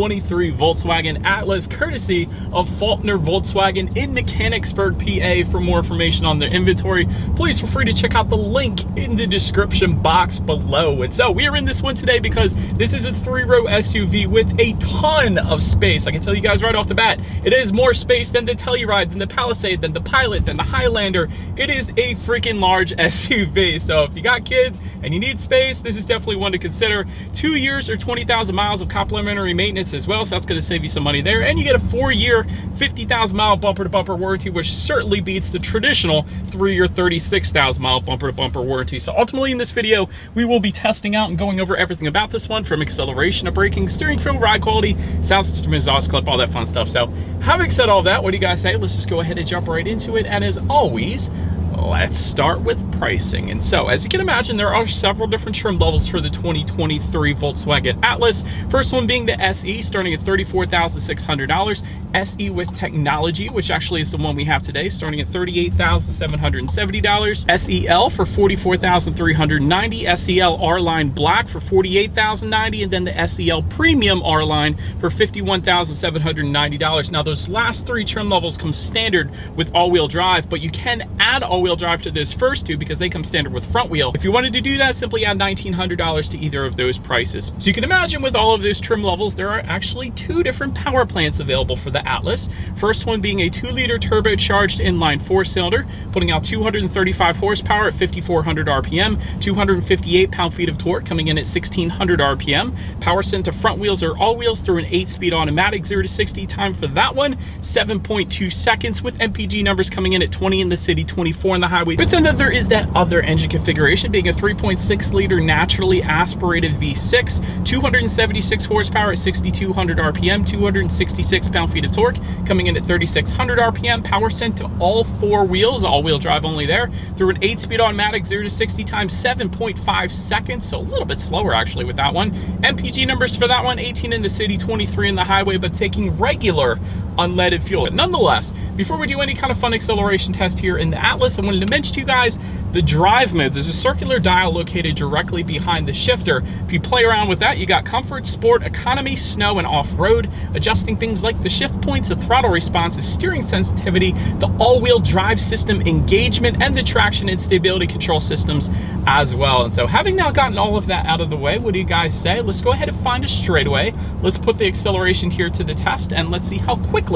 23 Volkswagen Atlas, courtesy of Faulkner Volkswagen in Mechanicsburg, PA. For more information on their inventory, please feel free to check out the link in the description box below. And so we are in this one today because this is a 3-row SUV with a ton of space. I can tell you guys right off the bat, it is more space than the Telluride, than the Palisade, than the Pilot, than the Highlander. It is a freaking large SUV. So if you got kids and you need space, this is definitely one to consider. 2 years or 20,000 miles of complimentary maintenance as well, so that's going to save you some money there. And you get a 4-year 50,000 mile bumper to bumper warranty, which certainly beats the traditional 3-year 36,000 mile bumper to bumper warranty. So ultimately in this video, we will be testing out and going over everything about this one, from acceleration to braking, steering feel, ride quality, sound system, exhaust clip, all that fun stuff. So having said all that, what do you guys say? Let's just go ahead and jump right into it. And as always, let's start with pricing. And so, as you can imagine, there are several different trim levels for the 2023 Volkswagen Atlas. First one being the SE, starting at $34,600. SE with technology, which actually is the one we have today, starting at $38,770. SEL for $44,390. SEL R-Line Black for $48,090, and then the SEL Premium R-Line for $51,790. Now, those last three trim levels come standard with all-wheel drive, but you can add all-wheel drive to those first two because they come standard with front wheel. If you wanted to do that, simply add $1,900 to either of those prices. So you can imagine with all of those trim levels, there are actually two different power plants available for the Atlas. First one being a 2-liter turbocharged inline 4-cylinder, putting out 235 horsepower at 5,400 RPM, 258 pound-feet of torque, coming in at 1,600 RPM. Power sent to front wheels or all wheels through an 8-speed automatic. 0 to 60 time for that one, 7.2 seconds, with MPG numbers coming in at 20 in the city, 24 on the highway. But then there is that other engine configuration, being a 3.6-liter naturally aspirated V6, 276 horsepower at 6,200 RPM, 266 pound-feet of torque, coming in at 3,600 RPM. Power sent to all 4 wheels, all-wheel drive only there, through an 8-speed automatic. 0 to 60 times 7.5 seconds, so a little bit slower actually with that one. MPG numbers for that one, 18 in the city, 23 in the highway, but taking regular unleaded fuel. But nonetheless, before we do any kind of fun acceleration test here in the Atlas, I wanted to mention to you guys the drive modes. There's a circular dial located directly behind the shifter. If you play around with that, you got comfort, sport, economy, snow, and off-road, adjusting things like the shift points, the throttle responses, steering sensitivity, the all-wheel drive system engagement, and the traction and stability control systems as well. And so having now gotten all of that out of the way, what do you guys say? Let's go ahead and find a straightaway. Let's put the acceleration here to the test, and let's see how quickly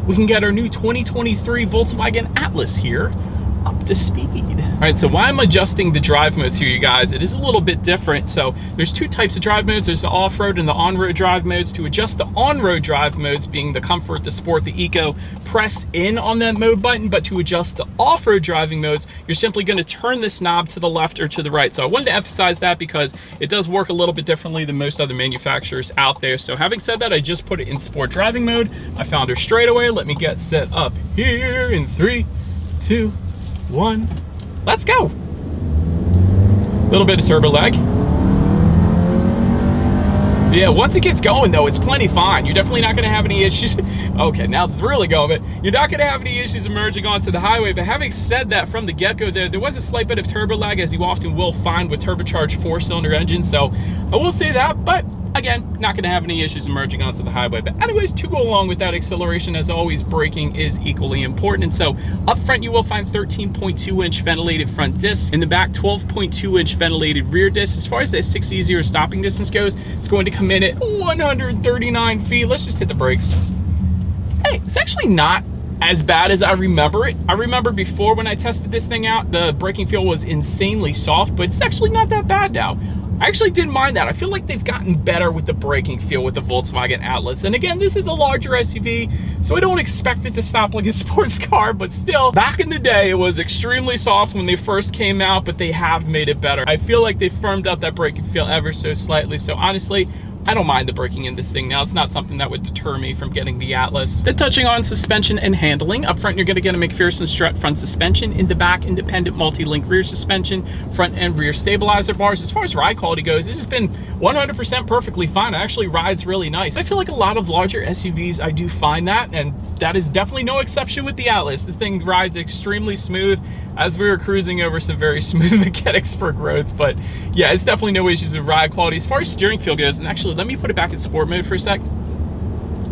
we can get our new 2023 Volkswagen Atlas here up to speed. All right, so while I'm adjusting the drive modes here, you guys, it is a little bit different. So there's two types of drive modes. There's the off-road and the on-road drive modes. To adjust the on-road drive modes, being the comfort, the sport, the eco, press in on that mode button. But to adjust the off-road driving modes, you're simply going to turn this knob to the left or to the right. So I wanted to emphasize that because it does work a little bit differently than most other manufacturers out there. So having said that, I just put it in sport driving mode. I found her straight away. Let me get set up here in 3, 2, 1, let's go. Little bit of turbo lag. Yeah, once it gets going though, it's plenty fine. You're definitely not gonna have any issues. Okay, now it's really going, but you're not gonna have any issues emerging onto the highway. But having said that, from the get-go there was a slight bit of turbo lag, as you often will find with turbocharged 4-cylinder engines. So I will say that, but again, not gonna have any issues emerging onto the highway. But anyways, to go along with that acceleration, as always, braking is equally important. And so up front, you will find 13.2-inch ventilated front discs. In the back, 12.2-inch ventilated rear discs. As far as that 6E0 stopping distance goes, it's going to come in at 139 feet. Let's just hit the brakes. Hey, it's actually not as bad as I remember it. I remember before when I tested this thing out, the braking feel was insanely soft, but it's actually not that bad now. I actually didn't mind that. I feel like they've gotten better with the braking feel with the Volkswagen Atlas. And again, this is a larger SUV, so I don't expect it to stop like a sports car, but still, back in the day, it was extremely soft when they first came out, but they have made it better. I feel like they firmed up that braking feel ever so slightly. So honestly, I don't mind the braking in this thing now. It's not something that would deter me from getting the Atlas. Then touching on suspension and handling. Up front, you're gonna get a McPherson strut front suspension. In the back, independent multi-link rear suspension, front and rear stabilizer bars. As far as ride quality goes, it's just been 100% perfectly fine. It actually rides really nice. I feel like a lot of larger SUVs, I do find that, and that is definitely no exception with the Atlas. The thing rides extremely smooth, as we were cruising over some very smooth Mechanicsburg roads. But yeah, it's definitely no issues with ride quality. As far as steering feel goes, and actually let me put it back in sport mode for a sec.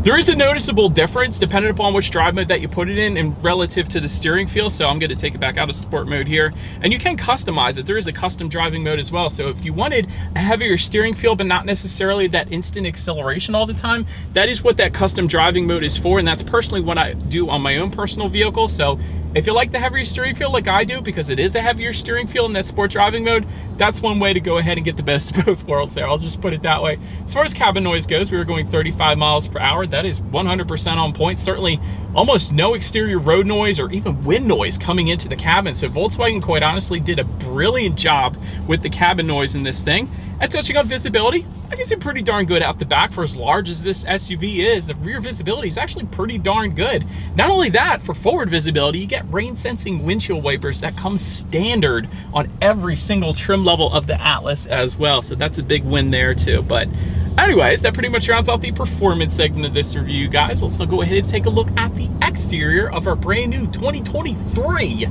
There is a noticeable difference depending upon which drive mode that you put it in and relative to the steering feel. So I'm going to take it back out of sport mode here, and you can customize it. There is a custom driving mode as well. So if you wanted a heavier steering feel but not necessarily that instant acceleration all the time, that is what that custom driving mode is for, and that's personally what I do on my own personal vehicle. So if you like the heavier steering feel like I do, because it is a heavier steering feel in that sport driving mode, that's one way to go ahead and get the best of both worlds there. I'll just put it that way. As far as cabin noise goes, we were going 35 miles per hour. That is 100% on point. Certainly almost no exterior road noise or even wind noise coming into the cabin. So Volkswagen, quite honestly, did a brilliant job with the cabin noise in this thing. And touching on visibility, I can see pretty darn good out the back. For as large as this SUV is, the rear visibility is actually pretty darn good. Not only that, for forward visibility, you get rain sensing windshield wipers that come standard on every single trim level of the Atlas as well. So that's a big win there too. But anyways, that pretty much rounds out the performance segment of this review, guys. Let's now go ahead and take a look at the exterior of our brand new 2023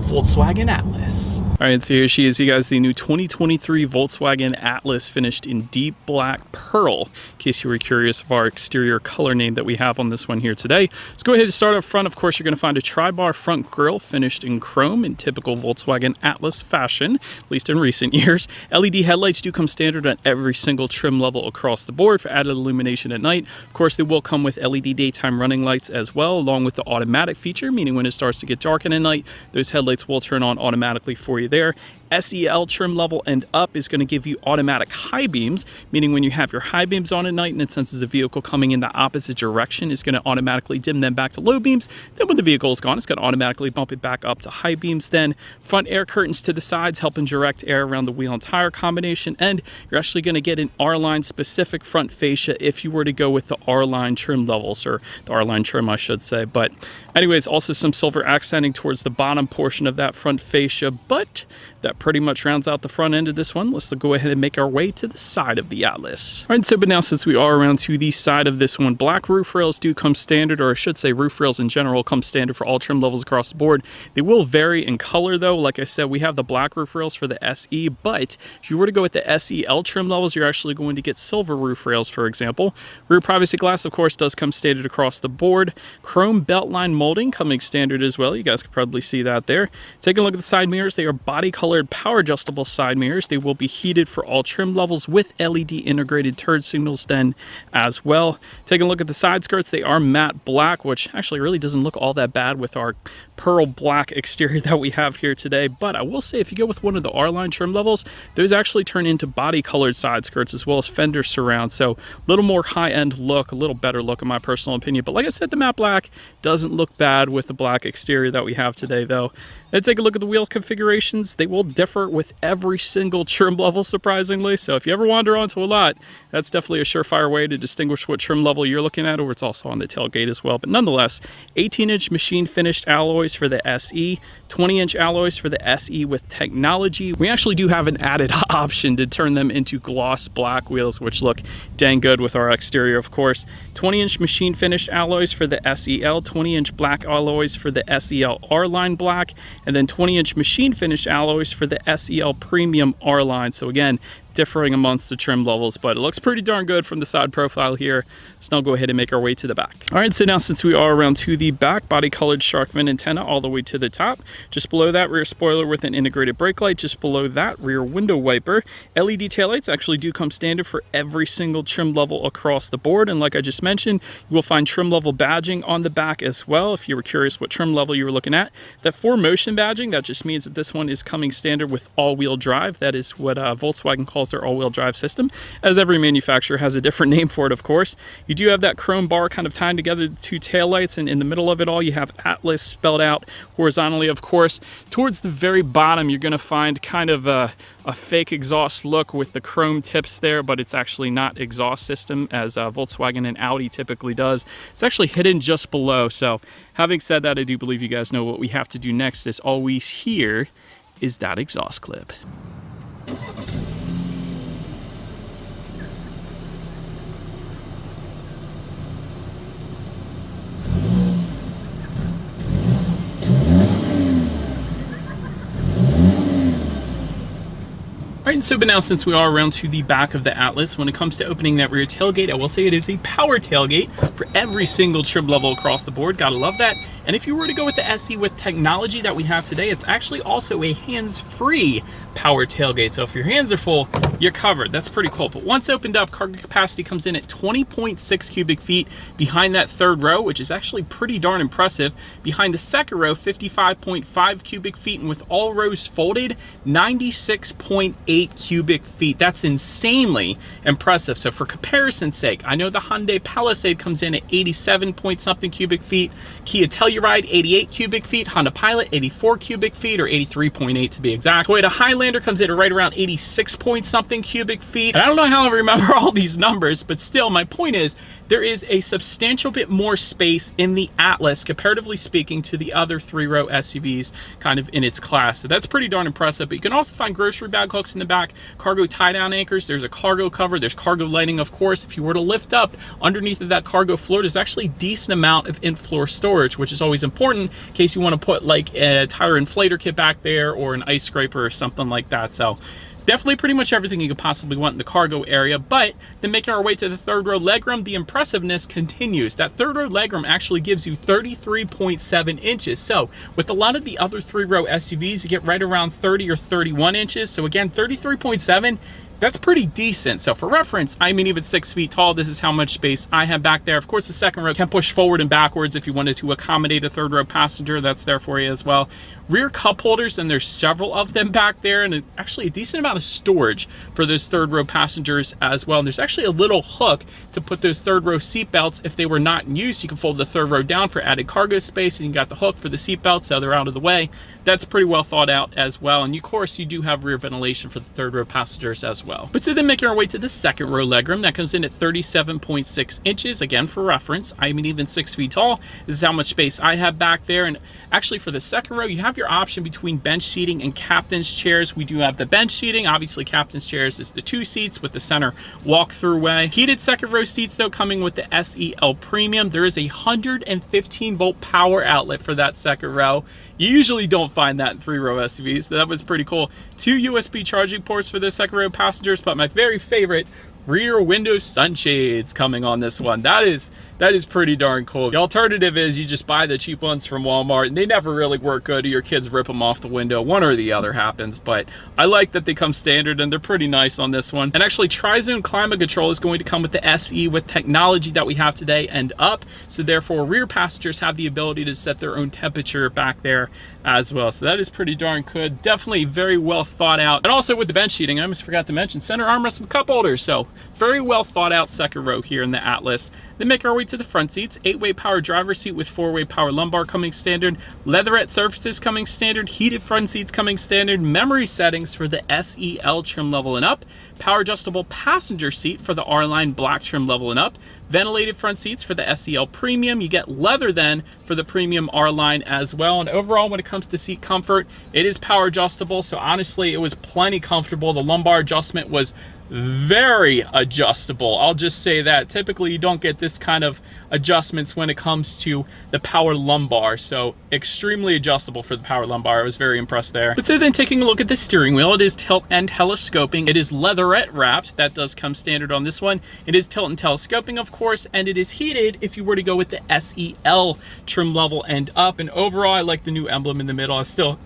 Volkswagen Atlas. All right, so here she is, you guys, the new 2023 Volkswagen Atlas, finished in deep black pearl, in case you were curious of our exterior color name that we have on this one here today. Let's go ahead and start up front. Of course, you're going to find a tri-bar front grille finished in chrome in typical Volkswagen Atlas fashion, at least in recent years. LED headlights do come standard on every single trim level across the board for added illumination at night. Of course, they will come with LED daytime running lights as well, along with the automatic feature, meaning when it starts to get dark at night, those headlights will turn on automatically for you there. SEL trim level and up is going to give you automatic high beams, meaning when you have your high beams on at night and it senses a vehicle coming in the opposite direction, it's going to automatically dim them back to low beams. Then when the vehicle is gone, it's going to automatically bump it back up to high beams. Then front air curtains to the sides, helping direct air around the wheel and tire combination. And you're actually going to get an R-Line specific front fascia if you were to go with the R-Line trim levels, or the R-Line trim, I should say. But anyways, also some silver accenting towards the bottom portion of that front fascia, but that pretty much rounds out the front end of this one. Let's go ahead and make our way to the side of the Atlas. All right, so but now since we are around to the side of this one, black roof rails do come standard, or I should say roof rails in general come standard for all trim levels across the board. They will vary in color though. Like I said, we have the black roof rails for the SE, but if you were to go with the SEL trim levels, you're actually going to get silver roof rails, for example. Rear privacy glass, of course, does come standard across the board. Chrome beltline molding coming standard as well. You guys can probably see that there. Taking a look at the side mirrors, they are body colored power adjustable side mirrors. They will be heated for all trim levels with LED integrated turn signals then as well. Taking a look at the side skirts, they are matte black, which actually really doesn't look all that bad with our pearl black exterior that we have here today. But I will say, if you go with one of the R-Line trim levels, those actually turn into body colored side skirts as well as fender surround. So a little more high-end look, a little better look in my personal opinion. But like I said, the matte black doesn't look bad with the black exterior that we have today though. Let's take a look at the wheel configurations. They will differ with every single trim level, surprisingly. So if you ever wander onto a lot, that's definitely a surefire way to distinguish what trim level you're looking at, or it's also on the tailgate as well. But nonetheless, 18-inch machine finished alloys for the SE, 20-inch alloys for the SE with technology. We actually do have an added option to turn them into gloss black wheels, which look dang good with our exterior, of course. 20-inch machine finished alloys for the SEL, 20-inch black alloys for the SEL R-Line black, and then 20-inch machine finished alloys for the SEL Premium R-Line. So again, differing amongst the trim levels, but it looks pretty darn good from the side profile here. So now go ahead and make our way to the back. All right, so now since we are around to the back, body colored shark fin antenna all the way to the top. Just below that, rear spoiler with an integrated brake light. Just below that, rear window wiper. LED taillights actually do come standard for every single trim level across the board. And like I just mentioned, you will find trim level badging on the back as well. If you were curious what trim level you were looking at, that 4Motion badging, that just means that this one is coming standard with all-wheel drive. That is what Volkswagen calls their all-wheel drive system, as every manufacturer has a different name for it, of course. You do have that chrome bar kind of tying together the two taillights, and in the middle of it all, you have Atlas spelled out horizontally, of course. Towards the very bottom, you're going to find kind of a fake exhaust look with the chrome tips there, but it's actually not exhaust system as Volkswagen and Audi typically does. It's actually hidden just below. So having said that, I do believe you guys know what we have to do next is always here is that exhaust clip. All right, so but now since we are around to the back of the Atlas, when it comes to opening that rear tailgate, I will say it is a power tailgate for every single trim level across the board. Gotta love that. And if you were to go with the SE with technology that we have today, it's actually also a hands-free power tailgate. So if your hands are full, you're covered. That's pretty cool. But once opened up, cargo capacity comes in at 20.6 cubic feet behind that third row, which is actually pretty darn impressive. Behind the second row, 55.5 cubic feet, and with all rows folded, 96.8 cubic feet. That's insanely impressive. So for comparison's sake, I know the Hyundai Palisade comes in at 87 point something cubic feet, Kia Telluride 88 cubic feet, Honda Pilot 84 cubic feet, or 83.8 to be exact. Toyota Highlander comes in at right around 86 point something cubic feet. And I don't know how I remember all these numbers, but still, my point is there is a substantial bit more space in the Atlas, comparatively speaking, to the other three-row SUVs kind of in its class. So that's pretty darn impressive. But you can also find grocery bag hooks in the back, cargo tie-down anchors, there's a cargo cover, there's cargo lighting, of course. If you were to lift up underneath of that cargo floor, there's actually a decent amount of in-floor storage, which is always important in case you want to put like a tire inflator kit back there or an ice scraper or something like that. So definitely pretty much everything you could possibly want in the cargo area. But then making our way to the third row legroom, the impressiveness continues. That third row legroom actually gives you 33.7 inches. So with a lot of the other three-row SUVs, you get right around 30 or 31 inches. So again, 33.7, that's pretty decent. So for reference, I'm even 6 feet tall. This is how much space I have back there. Of course, the second row can push forward and backwards if you wanted to accommodate a third row passenger. That's there for you as well. Rear cup holders, and there's several of them back there, and actually a decent amount of storage for those third row passengers as well. And there's actually a little hook to put those third row seat belts if they were not in use. You can fold the third row down for added cargo space, and you got the hook for the seat belts so they're out of the way. That's pretty well thought out as well. And of course, you do have rear ventilation for the third row passengers as well. But so then making our way to the second row legroom, that comes in at 37.6 inches. Again, for reference, I'm even 6 feet tall. This is how much space I have back there. And actually for the second row, you have your option between bench seating and captain's chairs. We do have the bench seating. Obviously, captain's chairs is the 2 seats with the center walk-through way. Heated second row seats, though, coming with the SEL Premium. There is a 115 volt power outlet for that second row. You usually don't find that in three-row SUVs. That was pretty cool. 2 USB charging ports for the second row passengers, but my very favorite, rear window sunshades coming on this one. That is pretty darn cool. The alternative is you just buy the cheap ones from Walmart, and they never really work good, or your kids rip them off the window. One or the other happens, but I like that they come standard, and they're pretty nice on this one. And actually, Tri-Zone climate control is going to come with the SE with technology that we have today and up, so therefore rear passengers have the ability to set their own temperature back there as well. So that is pretty darn good. Definitely very well thought out. And also with the bench seating, I almost forgot to mention center armrest with cup holders. So very well thought out second row here in the Atlas. Then make our way to the front seats. 8-way power driver seat with 4-way power lumbar coming standard. Leatherette surfaces coming standard. Heated front seats coming standard. Memory settings for the SEL trim level and up. Power adjustable passenger seat for the R-Line black trim level and up. Ventilated front seats for the SEL Premium. You get leather then for the Premium R-Line as well. And overall, when it comes to seat comfort, it is power adjustable. So honestly, it was plenty comfortable. The lumbar adjustment was very adjustable. I'll just say that. Typically, you don't get this kind of adjustments when it comes to the power lumbar. So extremely adjustable for the power lumbar. I was very impressed there. But so then taking a look at the steering wheel, it is tilt and telescoping. It is leatherette wrapped. That does come standard on this one. It is tilt and telescoping, of course, and it is heated if you were to go with the SEL trim level and up. And overall, I like the new emblem in the middle. I'm still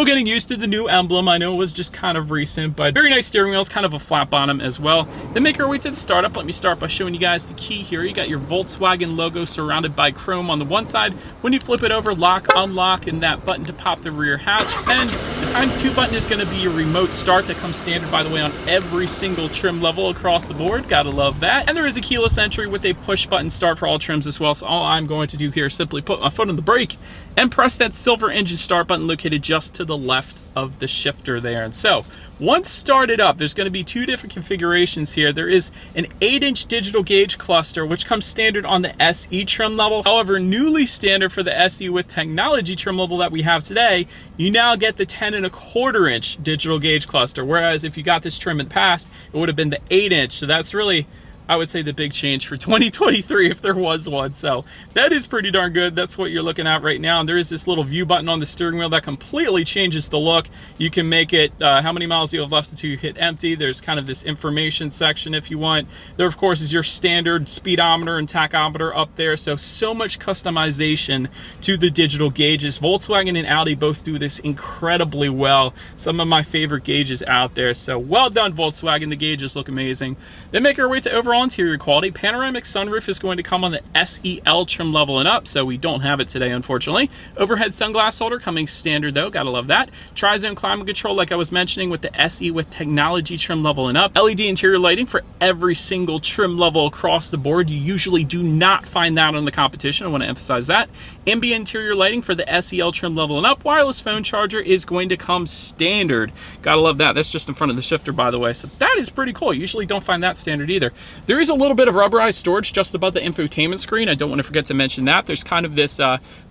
getting used to the new emblem. I know it was just kind of recent, but very nice steering wheel. It's kind of a flat bottom as well. Then make our way to the startup. Let me start by showing you guys the key here. You got your Volkswagen logo surrounded by chrome on the one side. When you flip it over, lock, unlock, and that button to pop the rear hatch. And the ×2 button is going to be your remote start that comes standard, by the way, on every single trim level across the board. Gotta love that. And there is a keyless entry with a push button start for all trims as well. So all I'm going to do here is simply put my foot on the brake and press that silver engine start button located just to the left of the shifter there. And so once started up, there's going to be 2 different configurations here. There is an 8-inch digital gauge cluster, which comes standard on the SE trim level. However, newly standard for the SE with technology trim level that we have today, you now get the 10.25-inch digital gauge cluster. Whereas if you got this trim in the past, it would have been the 8-inch. So that's really I would say, the big change for 2023 if there was one. So that is pretty darn good. That's what you're looking at right now. And there is this little view button on the steering wheel that completely changes the look. You can make it how many miles you have left until you hit empty. There's kind of this information section if you want. There, of course, is your standard speedometer and tachometer up there. So much customization to the digital gauges. Volkswagen and Audi both do this incredibly well. Some of my favorite gauges out there. So well done, Volkswagen. The gauges look amazing. Then make our way to overall interior quality. Panoramic sunroof is going to come on the SEL trim level and up, so we don't have it today, unfortunately. Overhead sunglass holder coming standard though, gotta love that. Tri-zone climate control, like I was mentioning, with the SE with technology trim level and up. LED interior lighting for every single trim level across the board. You usually do not find that on the competition. I want to emphasize that. Ambient interior lighting for the SEL trim level and up. Wireless phone charger is going to come standard. Gotta love that. That's just in front of the shifter, by the way. So that is pretty cool. You usually don't find that standard either. There is a little bit of rubberized storage just above the infotainment screen. I don't want to forget to mention that. There's kind of this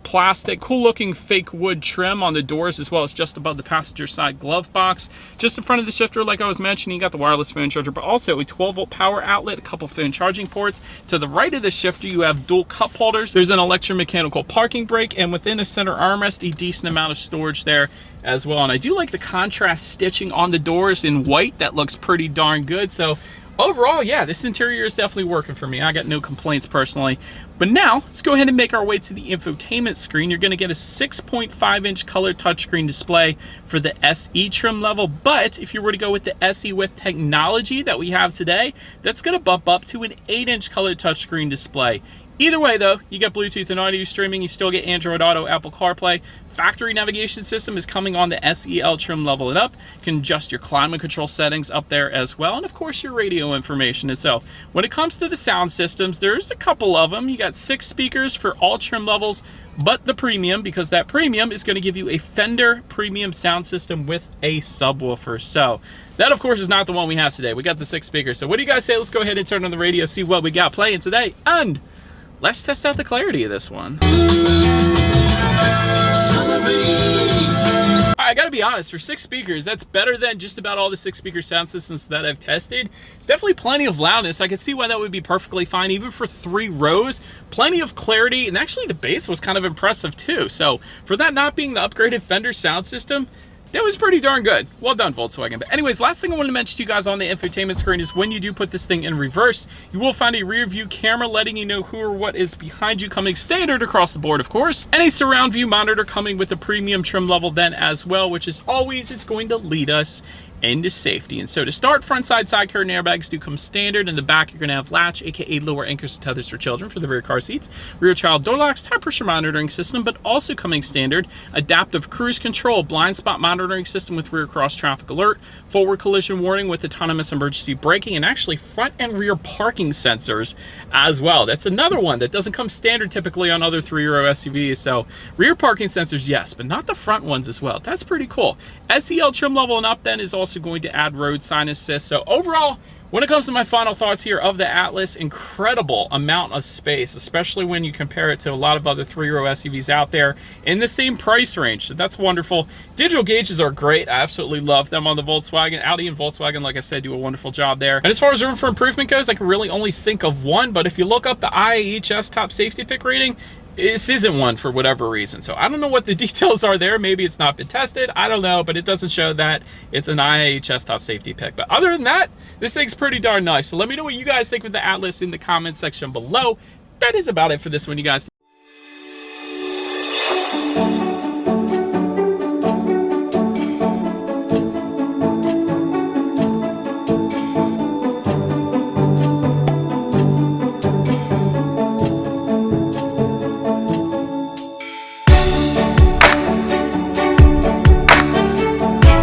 plastic, cool looking fake wood trim on the doors, as well as just above the passenger side glove box. Just in front of the shifter, like I was mentioning, you got the wireless phone charger, but also a 12-volt power outlet, a couple phone charging ports. To the right of the shifter, you have dual cup holders. There's an electromechanical parking brake, and within the center armrest, a decent amount of storage there as well. And I do like the contrast stitching on the doors in white. That looks pretty darn good. So overall, yeah, this interior is definitely working for me. I got no complaints personally. But now, let's go ahead and make our way to the infotainment screen. You're going to get a 6.5-inch color touchscreen display for the SE trim level. But if you were to go with the SE with technology that we have today, that's going to bump up to an 8-inch color touchscreen display. Either way, though, you get Bluetooth and audio streaming. You still get Android Auto, Apple CarPlay. Factory navigation system is coming on the SEL trim level and up. You can adjust your climate control settings up there as well, and of course your radio information itself. When it comes to the sound systems, there's a couple of them. You got 6 speakers for all trim levels, but the premium, because that premium is going to give you a Fender premium sound system with a subwoofer. So that, of course, is not the one we have today. We got the 6 speakers. So what do you guys say? Let's go ahead and turn on the radio, see what we got playing today, and let's test out the clarity of this one. I gotta be honest, for 6 speakers, that's better than just about all the 6-speaker sound systems that I've tested. It's definitely plenty of loudness. I could see why that would be perfectly fine, even for 3 rows. Plenty of clarity, and actually the bass was kind of impressive too. So for that not being the upgraded Fender sound system, that was pretty darn good. Well done, Volkswagen. But anyways, last thing I wanted to mention to you guys on the infotainment screen is when you do put this thing in reverse, you will find a rear view camera letting you know who or what is behind you, coming standard across the board, of course, and a surround view monitor coming with the premium trim level then as well, which is always is going to lead us into safety. And so to start, front side curtain airbags do come standard. In the back, you're going to have latch, aka lower anchors and tethers for children for the rear car seats. Rear child door locks, tire pressure monitoring system, but also coming standard, adaptive cruise control, blind spot monitoring system with rear cross traffic alert, forward collision warning with autonomous emergency braking, and actually front and rear parking sensors as well. That's another one that doesn't come standard typically on other 3-row SUVs. So rear parking sensors, yes, but not the front ones as well. That's pretty cool. SEL trim level and up then is also going to add road sign assist. So overall, when it comes to my final thoughts here of the Atlas, incredible amount of space, especially when you compare it to a lot of other 3-row SUVs out there in the same price range. So that's wonderful. Digital gauges are great. I absolutely love them on the Volkswagen. Audi and Volkswagen, like I said, do a wonderful job there. And as far as room for improvement goes, I can really only think of one, but if you look up the IIHS top safety pick rating, this isn't one for whatever reason. So I don't know what the details are there. Maybe it's not been tested. I don't know, but it doesn't show that it's an IIHS top safety pick. But other than that, this thing's pretty darn nice. So let me know what you guys think with the Atlas in the comments section below. That is about it for this one, you guys.